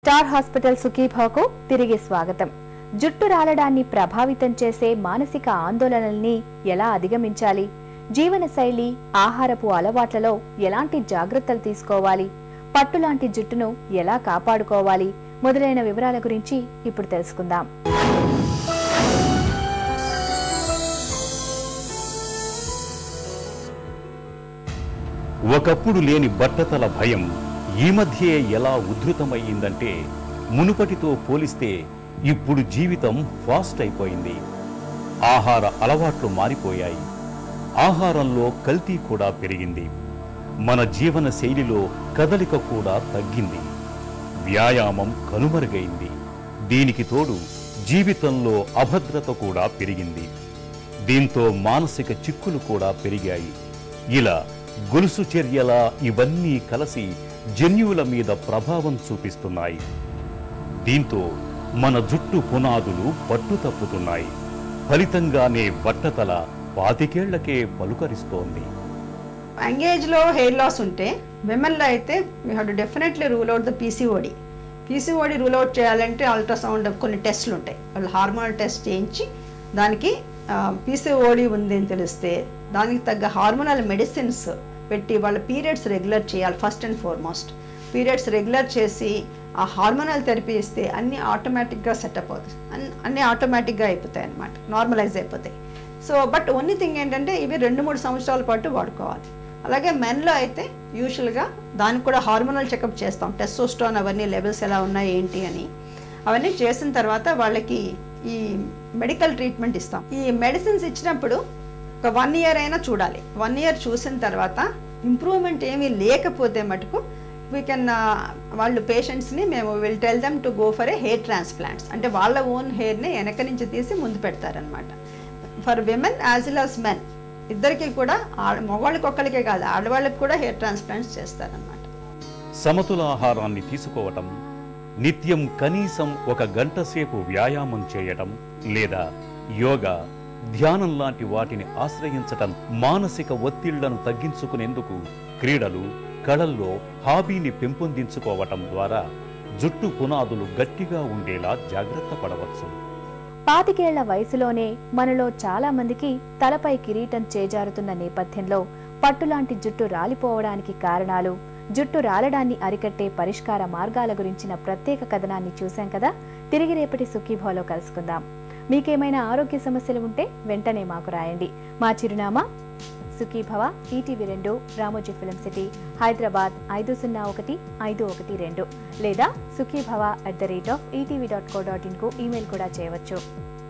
Star hospital సుఖీభాకు తిరిగి స్వాగతం. జుట్టు రాలడాన్ని ప్రభావితం చేసే మానసిక ఆందోళనల్ని ఎలా అధిగమించాలి, జీవనశైలి, ఆహారపు అలవాట్లలో ఎలాంటి జాగ్రత్తలు తీసుకోవాలి, పట్టులాంటి జుట్టును ఎలా కాపాడుకోవాలి మొదలైన వివరాల గురించి ఇప్పుడు తెలుసుకుందాం. ఒకప్పుడు లేని బట్టతల భయం ఈ మధ్యే ఎలా ఉధృతమయ్యిందంటే మునుపటితో పోలిస్తే ఇప్పుడు జీవితం ఫాస్ట్ అయిపోయింది. ఆహార అలవాట్లు మారిపోయాయి. ఆహారంలో కల్తీ కూడా పెరిగింది. మన జీవన శైలిలో కదలిక కూడా తగ్గింది. వ్యాయామం కనుమరుగైంది. దీనికి తోడు జీవితంలో అభద్రత కూడా పెరిగింది. దీంతో మానసిక చిక్కులు కూడా పెరిగాయి. ఇలా గొలుసు చర్యల ఇవన్నీ కలిసి జన్యువుల మీద ప్రభావం చూపిస్తున్నాయి. దీంతో మన జుట్టు పునాదులు పట్టు తప్పుతున్నాయి. ఫలితంగానే బట్టతల 25 ఏళ్లకే పలుకరిస్తోంది. యంగ్ లో హెయిర్ లాస్ ఉంటే విమెన్లో అయితే we have to definitely rule out the PCOD. PCOD rule out చేయాలంటే అల్ట్రాసౌండ్ కొన్ని టెస్టులు ఉంటాయి. వాళ్ళు హార్మోనల్ టెస్ట్ చేయించి దానికి పీసీఓడి ఉంది అని తెలిస్తే దానికి తగ్గ హార్మోనల్ మెడిసిన్స్ పెట్టి వాళ్ళ పీరియడ్స్ రెగ్యులర్ చేయాలి. First and foremost periods regular చేసి ఆ హార్మోనల్ థెరపీ ఇస్తే అన్నీ ఆటోమేటిక్గా సెటప్ అవుతాయి. అన్నీ ఆటోమేటిక్గా అయిపోతాయి అన్నమాట, నార్మలైజ్ అయిపోతాయి. సో బట్ ఓన్లీ థింగ్ ఏంటంటే ఇవి 2-3 సంవత్సరాల పాటు వాడుకోవాలి. అలాగే మెన్లో అయితే యూజువల్గా దానికి కూడా హార్మోనల్ చెకప్ చేస్తాం. టెస్టోస్టెరాన్ అవన్నీ లెవెల్స్ ఎలా ఉన్నాయి ఏంటి అని అవన్నీ చేసిన తర్వాత వాళ్ళకి ఈ మెడికల్ ట్రీట్మెంట్ ఇస్తాం. ఈ మెడిసిన్స్ ఇచ్చినప్పుడు ఒక 1 year అయినా చూడాలి. 1 year చూసిన తర్వాత ఇంప్రూవ్మెంట్ ఏమీ లేకపోతే మటుకు వీ కెన్ వాళ్ళు పేషెంట్స్ని మేము will tell them to go for a hair transplants. అంటే వాళ్ళ ఓన్ హెయిర్ని వెనక నుంచి తీసి ముందు పెడతారనమాట. For women as well as men ఇద్దరికి కూడా మగవాళ్ళకి ఒక్కరికే కాదు ఆడవాళ్ళకి కూడా హెయిర్ ట్రాన్స్ప్లాంట్స్ చేస్తారనమాట. సమతుల ఆహారాన్ని తీసుకోవటం, నిత్యం కనీసం 1 గంట సేపు వ్యాయామం చేయటం లేదా యోగా, ధ్యానం లాంటి వాటిని ఆశ్రయించటం, మానసిక ఒత్తిళ్లను తగ్గించుకునేందుకు క్రీడలు, కళల్లో హాబీని పెంపొందించుకోవటం ద్వారా జుట్టు పునాదులు గట్టిగా ఉండేలా జాగ్రత్త పడవచ్చు. 25 ఏళ్ల వయసులోనే మనలో చాలా మందికి తలపై కిరీటం చేజారుతున్న నేపథ్యంలో పట్టులాంటి జుట్టు రాలిపోవడానికి కారణాలు, జుట్టు రాలడాన్ని అరికట్టే పరిష్కార మార్గాల గురించిన ప్రత్యేక కథనాన్ని చూశాం కదా. తిరిగి రేపటి సుఖీభాలో కలుసుకుందాం. మీకేమైనా ఆరోగ్య సమస్యలు ఉంటే వెంటనే మాకు రాయండి. మా చిరునామా Sukhibhava, ETV 2, Ramoji film city, Hyderabad 501512 లేదా sukhibhava@etv.co.in కు ఈమెయిల్ కూడా చేయవచ్చు.